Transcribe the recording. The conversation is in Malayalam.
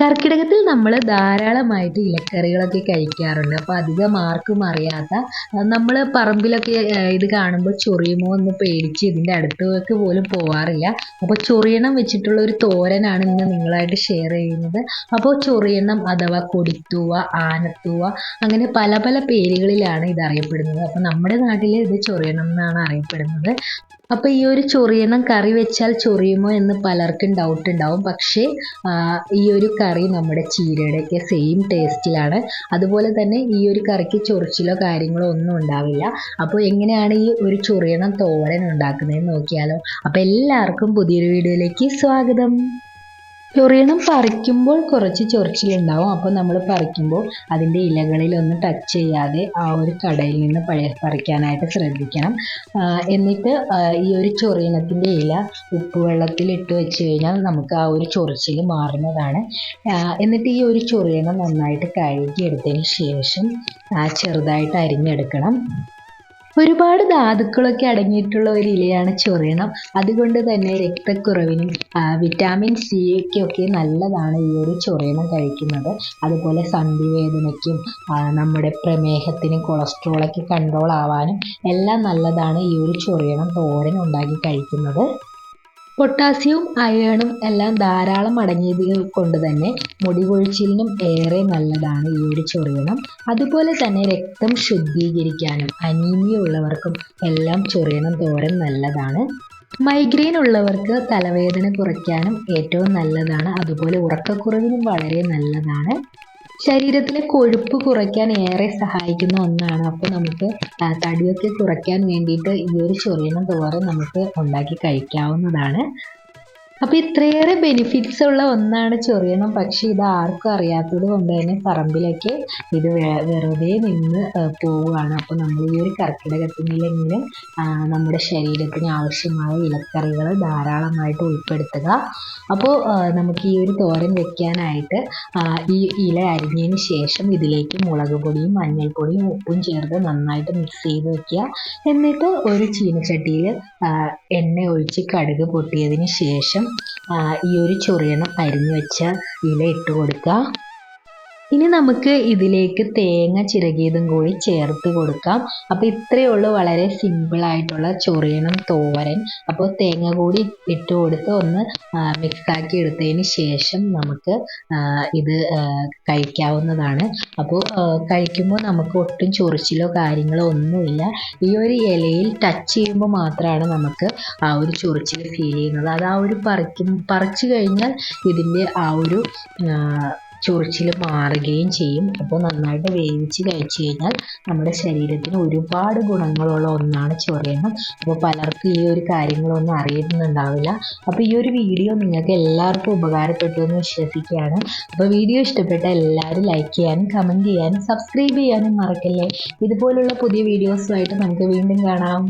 കർക്കിടകത്തിൽ നമ്മൾ ധാരാളമായിട്ട് ഇലക്കറികളൊക്കെ കഴിക്കാറുണ്ട്. അപ്പോൾ അധികം ആർക്കും അറിയാത്ത നമ്മൾ പറമ്പിലൊക്കെ ഇത് കാണുമ്പോൾ ചൊറിയുമോ എന്ന് പേടിച്ച് ഇതിൻ്റെ അടുത്തേക്ക് പോലും പോവാറില്ല. അപ്പോൾ ചൊറിയണം വെച്ചിട്ടുള്ള ഒരു തോരനാണ് ഇന്ന് നിങ്ങളായിട്ട് ഷെയർ ചെയ്യുന്നത്. അപ്പോൾ ചൊറിയണം അഥവാ കൊടിത്തൂവ, ആനത്തൂവ അങ്ങനെ പല പല പേരുകളിലാണ് ഇത് അറിയപ്പെടുന്നത്. അപ്പോൾ നമ്മുടെ നാട്ടിൽ ഇത് ചൊറിയണം എന്നാണ് അറിയപ്പെടുന്നത്. അപ്പോൾ ഈ ഒരു ചൊറിയണം കറി വെച്ചാൽ ചൊറിയുമോ എന്ന് പലർക്കും ഡൗട്ട് ഉണ്ടാവും. പക്ഷേ ഈ ഒരു കറി നമ്മുടെ ചീരയുടെയൊക്കെ സെയിം ടേസ്റ്റിലാണ്. അതുപോലെ തന്നെ ഈ ഒരു കറിക്ക് ചൊറിച്ചിലോ കാര്യങ്ങളോ ഒന്നും ഉണ്ടാവില്ല. അപ്പോൾ എങ്ങനെയാണ് ഈ ഒരു ചൊറിയണം തോരൻ ഉണ്ടാക്കുന്നതെന്ന് നോക്കിയാലോ. അപ്പോൾ എല്ലാവർക്കും പുതിയൊരു വീഡിയോയിലേക്ക് സ്വാഗതം. ചൊറിയണം പറിക്കുമ്പോൾ കുറച്ച് ചൊറിച്ചിലുണ്ടാവും. അപ്പോൾ നമ്മൾ പറിക്കുമ്പോൾ അതിൻ്റെ ഇലകളിലൊന്നും ടച്ച് ചെയ്യാതെ ആ ഒരു കടയിൽ നിന്ന് പറിക്കാനായിട്ട് ശ്രദ്ധിക്കണം. എന്നിട്ട് ഈ ഒരു ചൊറിയണത്തിൻ്റെ ഇല ഉപ്പുവെള്ളത്തിൽ ഇട്ട് വെച്ച് കഴിഞ്ഞാൽ നമുക്ക് ആ ഒരു ചൊറിച്ചിൽ മാറുന്നതാണ്. എന്നിട്ട് ഈ ഒരു ചൊറിയണം നന്നായിട്ട് കഴുകി എടുത്തതിന് ശേഷം ചെറുതായിട്ട് അരിഞ്ഞെടുക്കണം. ഒരുപാട് ധാതുക്കളൊക്കെ അടങ്ങിയിട്ടുള്ള ഒരു ഇലയാണ് ചൊറിയണം. അതുകൊണ്ട് തന്നെ രക്തക്കുറവിനും വിറ്റാമിൻ സിക്കൊക്കെ നല്ലതാണ് ഈ ഒരു ചൊറിയണം കഴിക്കുന്നത്. അതുപോലെ സന്ധിവേദനയ്ക്കും നമ്മുടെ പ്രമേഹത്തിനും കൊളസ്ട്രോളൊക്കെ കൺട്രോൾ ആവാനും എല്ലാം നല്ലതാണ് ഈ ഒരു ചൊറിയണം തോരൻ ഉണ്ടാക്കി കഴിക്കുന്നത്. പൊട്ടാസ്യവും അയേണും എല്ലാം ധാരാളം അടങ്ങിയത് കൊണ്ട് തന്നെ മുടി കൊഴിച്ചിലിനും ഏറെ നല്ലതാണ് ഈ ഒരു ചൊറിയണം. അതുപോലെ തന്നെ രക്തം ശുദ്ധീകരിക്കാനും അനീമിയ ഉള്ളവർക്കും എല്ലാം ചൊറിയണം തോരൻ നല്ലതാണ്. മൈഗ്രെയിൻ ഉള്ളവർക്ക് തലവേദന കുറയ്ക്കാനും ഏറ്റവും നല്ലതാണ്. അതുപോലെ ഉറക്കക്കുറവിനും വളരെ നല്ലതാണ്. ശരീരത്തിലെ കൊഴുപ്പ് കുറയ്ക്കാൻ ഏറെ സഹായിക്കുന്ന ഒന്നാണ്. അപ്പോൾ നമുക്ക് തടിയൊക്കെ കുറയ്ക്കാൻ വേണ്ടിയിട്ട് ഈ ഒരു ചൊറിയണം തോരൻ നമുക്ക് ഉണ്ടാക്കി കഴിക്കാവുന്നതാണ്. അപ്പോൾ ഇത്രയേറെ ബെനിഫിറ്റ്സ് ഉള്ള ഒന്നാണ് ചൊറിയണം. പക്ഷേ ഇത് ആർക്കും അറിയാത്തത് കൊണ്ട് തന്നെ പറമ്പിലൊക്കെ ഇത് വെറുതെ നിന്ന് പോവുകയാണ്. അപ്പോൾ നമ്മൾ ഈ ഒരു കർക്കിടകത്തിലെങ്കിലും നമ്മുടെ ശരീരത്തിന് ആവശ്യമായ ഇലക്കറികൾ ധാരാളമായിട്ട് ഉൾപ്പെടുത്തുക. അപ്പോൾ നമുക്ക് ഈ ഒരു തോരൻ വെക്കാനായിട്ട് ഈ ഇല അരിഞ്ഞതിന് ശേഷം ഇതിലേക്ക് മുളക് പൊടിയും മഞ്ഞൾപ്പൊടിയും ഉപ്പും ചേർത്ത് നന്നായിട്ട് മിക്സ് ചെയ്ത് വെക്കുക. എന്നിട്ട് ഒരു ചീനച്ചട്ടിയിൽ എണ്ണ ഒഴിച്ച് കടുക് പൊട്ടിയതിന് ശേഷം ഈ ഒരു ചൊറിയണം അരിഞ്ഞു വെച്ച ഇല ഇട്ട് കൊടുക്കുക. ഇനി നമുക്ക് ഇതിലേക്ക് തേങ്ങ ചിരകിയതും കൂടി ചേർത്ത് കൊടുക്കാം. അപ്പോൾ ഇത്രയേ ഉള്ളൂ, വളരെ സിമ്പിളായിട്ടുള്ള ചൊറിയണം തോരൻ. അപ്പോൾ തേങ്ങ കൂടി ഇട്ട് കൊടുത്ത് ഒന്ന് മിക്സാക്കി എടുത്തതിന് ശേഷം നമുക്ക് ഇത് കഴിക്കാവുന്നതാണ്. അപ്പോൾ കഴിക്കുമ്പോൾ നമുക്ക് ഒട്ടും ചൊറിച്ചിലോ കാര്യങ്ങളോ ഒന്നുമില്ല. ഈ ഒരു ഇലയിൽ ടച്ച് ചെയ്യുമ്പോൾ മാത്രമാണ് നമുക്ക് ആ ഒരു ചൊറിച്ചിൽ ഫീൽ ചെയ്യുന്നത്. അത് ആ ഒരു പറിച്ചു കഴിഞ്ഞാൽ ഇതിൻ്റെ ആ ഒരു ചൊറിച്ചിൽ മാറുകയും ചെയ്യും. അപ്പോൾ നന്നായിട്ട് വേവിച്ച് കഴിച്ചു കഴിഞ്ഞാൽ നമ്മുടെ ശരീരത്തിന് ഒരുപാട് ഗുണങ്ങളുള്ള ഒന്നാണ് ചൊറിയണം. അപ്പോൾ പലർക്കും ഈ ഒരു കാര്യങ്ങളൊന്നും അറിയുന്നുണ്ടാവില്ല. അപ്പോൾ ഈ ഒരു വീഡിയോ നിങ്ങൾക്ക് എല്ലാവർക്കും ഉപകാരപ്പെട്ടു എന്ന് വിശ്വസിക്കുകയാണ്. അപ്പോൾ വീഡിയോ ഇഷ്ടപ്പെട്ട എല്ലാവരും ലൈക്ക് ചെയ്യാനും കമൻറ്റ് ചെയ്യാനും സബ്സ്ക്രൈബ് ചെയ്യാനും മറക്കല്ലേ. ഇതുപോലുള്ള പുതിയ വീഡിയോസുമായിട്ട് നമുക്ക് വീണ്ടും കാണാം.